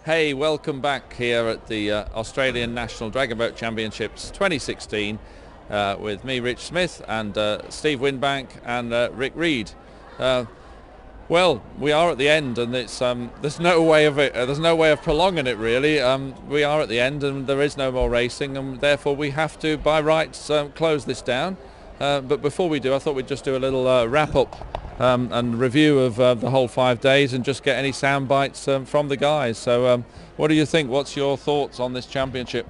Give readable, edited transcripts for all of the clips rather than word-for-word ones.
Hey, welcome back here at the Australian National Dragon Boat Championships 2016 with me, Rich Smith, and Steve Winbank and Rick Reed. Well, we are at the end, and it's there's no way of it. There's no way of prolonging it, really. We are at the end, and there is no more racing, and therefore we have to, by rights, close this down. But before we do, I thought we'd just do a little wrap-up and review of the whole 5 days, and just get any sound bites from the guys. So, what do you think? What's your thoughts on this championship?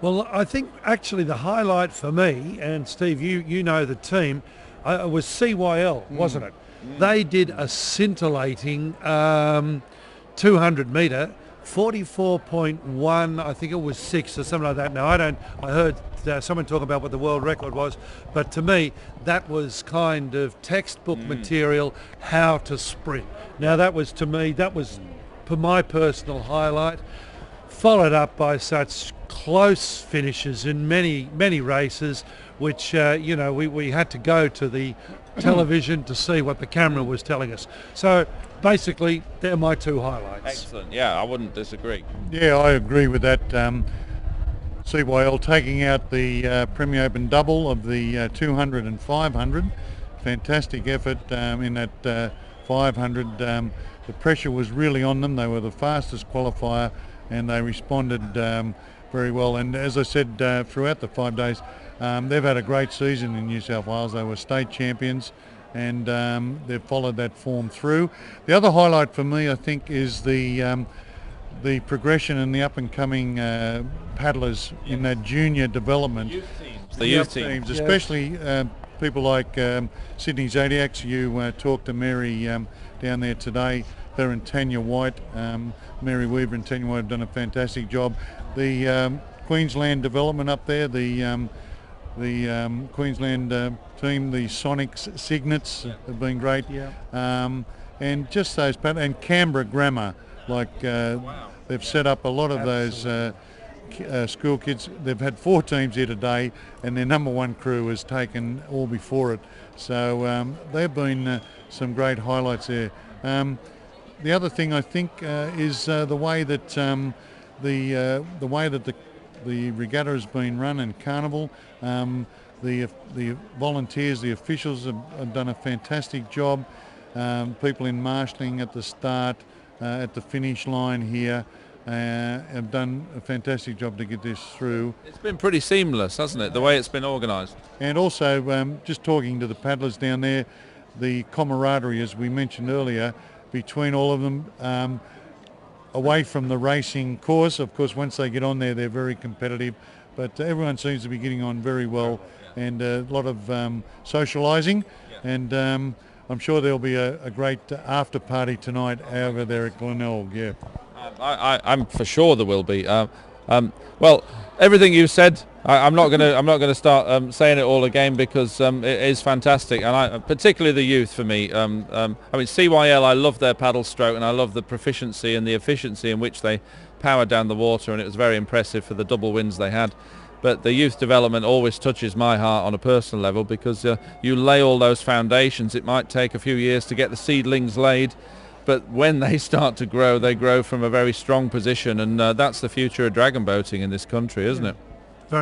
Well, I think actually the highlight for me, and Steve, you know the team, was CYL, wasn't it? They did a scintillating 200 metre, 44.1, I think it was 6 or something like that. Now, I heard someone talk about what the world record was, but to me, that was kind of textbook material, how to sprint. Now, that was, to me, that was for my personal highlight, followed up by such close finishes in many races, which, we had to go to the television to see what the camera was telling us. So basically, they're my two highlights. Excellent. Yeah, I wouldn't disagree. Yeah, I agree with that. CYL taking out the Premier Open double of the 200 and 500. Fantastic effort in that 500. The pressure was really on them. They were the fastest qualifier, and they responded very well. And as I said, throughout the 5 days, they've had a great season in New South Wales. They were state champions, and they've followed that form through. The other highlight for me, I think, is the progression and the up-and-coming paddlers in that junior development. The youth teams, especially people like Sydney Zodiacs. You talked to Mary down there today. Her and Tanya White, Mary Weaver and Tanya White have done a fantastic job. The Queensland development up there, the Queensland team, the Sonics Signets have been great. And just those, and Canberra Grammar, like they've set up a lot of those school kids. They've had 4 teams here today, and their number one crew has taken all before it. So they've been some great highlights there. The other thing I think is the way that the regatta has been run in Carnival. The volunteers, the officials have done a fantastic job. People in marshalling at the start, at the finish line here, have done a fantastic job to get this through. It's been pretty seamless, hasn't it, the way it's been organised? And also, just talking to the paddlers down there, the camaraderie, as we mentioned earlier, between all of them, away from the racing course. Of course, once they get on there, they're very competitive, but everyone seems to be getting on very well, and a lot of socialising, and I'm sure there'll be a great after party tonight over there at Glenelg. Yeah, I'm for sure there will be. Well, everything you said, I'm not gonna start saying it all again, because it is fantastic, and particularly the youth for me. I mean, CYL, I love their paddle stroke, and I love the proficiency and the efficiency in which they powered down the water, and it was very impressive for the double wins they had. But the youth development always touches my heart on a personal level, because you lay all those foundations. It might take a few years to get the seedlings laid, but when they start to grow, they grow from a very strong position, and that's the future of dragon boating in this country, isn't it?